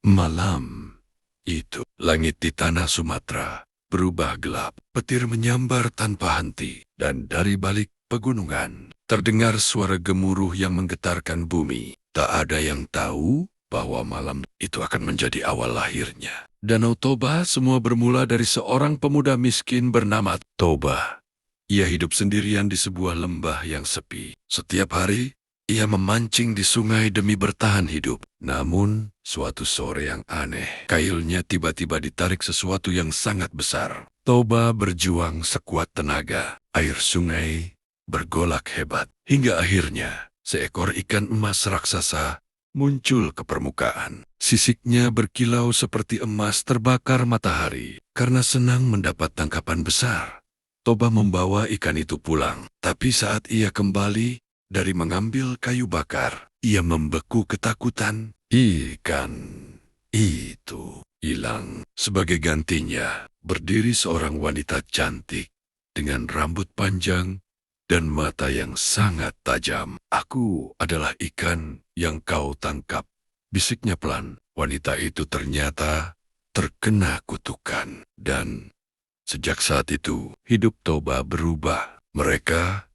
Malam itu, langit di tanah Sumatera berubah gelap. Petir menyambar tanpa henti, dan dari balik pegunungan terdengar suara gemuruh yang menggetarkan bumi. Tak ada yang tahu bahwa malam itu akan menjadi awal lahirnya Danau Toba. Semua bermula dari seorang pemuda miskin bernama Toba. Ia hidup sendirian di sebuah lembah yang sepi. Setiap hari, ia memancing di sungai demi bertahan hidup. Namun, suatu sore yang aneh, kailnya tiba-tiba ditarik sesuatu yang sangat besar. Toba berjuang sekuat tenaga. Air sungai bergolak hebat. Hingga akhirnya, seekor ikan emas raksasa muncul ke permukaan. Sisiknya berkilau seperti emas terbakar matahari. Karena senang mendapat tangkapan besar, Toba membawa ikan itu pulang. Tapi saat ia kembali dari mengambil kayu bakar, ia membeku ketakutan. Ikan itu hilang. Sebagai gantinya, berdiri seorang wanita cantik dengan rambut panjang dan mata yang sangat tajam. "Aku adalah ikan yang kau tangkap," bisiknya pelan. Wanita itu ternyata terkena kutukan. Dan sejak saat itu, hidup Toba berubah. Mereka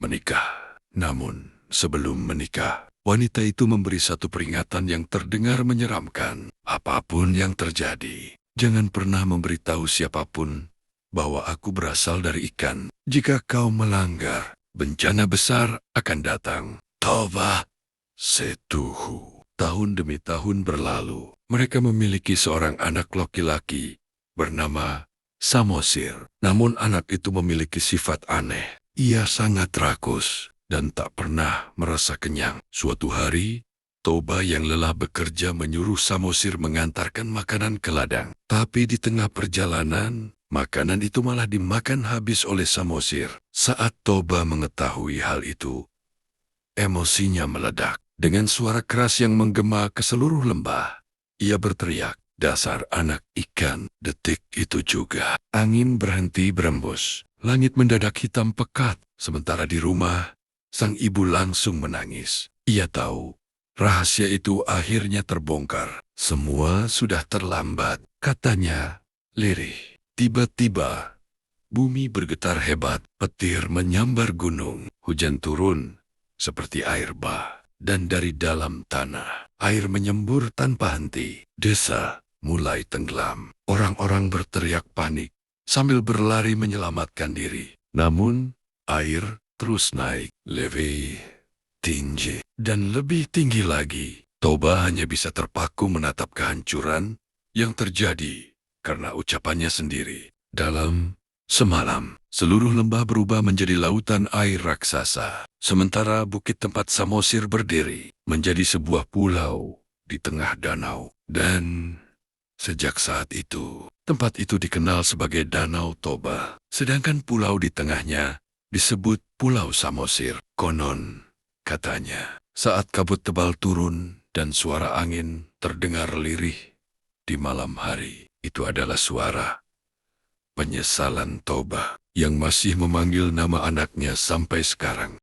menikah. Namun, sebelum menikah, wanita itu memberi satu peringatan yang terdengar menyeramkan. "Apapun yang terjadi, jangan pernah memberitahu siapapun bahwa aku berasal dari ikan. Jika kau melanggar, bencana besar akan datang." Toba setuju. Tahun demi tahun berlalu. Mereka memiliki seorang anak laki-laki bernama Samosir. Namun anak itu memiliki sifat aneh. Ia sangat rakus dan tak pernah merasa kenyang. Suatu hari, Toba yang lelah bekerja menyuruh Samosir mengantarkan makanan ke ladang. Tapi di tengah perjalanan, makanan itu malah dimakan habis oleh Samosir. Saat Toba mengetahui hal itu, emosinya meledak. Dengan suara keras yang menggema ke seluruh lembah, ia berteriak, "Dasar anak ikan!" Detik itu juga, angin berhenti berembus. Langit mendadak hitam pekat. Sementara di rumah, sang ibu langsung menangis. Ia tahu, rahasia itu akhirnya terbongkar. Semua sudah terlambat, katanya lirih. Tiba-tiba, bumi bergetar hebat. Petir menyambar gunung. Hujan turun seperti air bah. Dan dari dalam tanah, air menyembur tanpa henti. Desa mulai tenggelam. Orang-orang berteriak panik sambil berlari menyelamatkan diri. Namun, air terus naik, lebih tinggi, dan lebih tinggi lagi. Toba hanya bisa terpaku menatap kehancuran yang terjadi karena ucapannya sendiri. Dalam semalam, seluruh lembah berubah menjadi lautan air raksasa. Sementara bukit tempat Samosir berdiri menjadi sebuah pulau di tengah danau. Dan sejak saat itu, tempat itu dikenal sebagai Danau Toba. Sedangkan pulau di tengahnya disebut Pulau Samosir. Konon, katanya, saat kabut tebal turun dan suara angin terdengar lirih di malam hari, itu adalah suara penyesalan Toba yang masih memanggil nama anaknya sampai sekarang.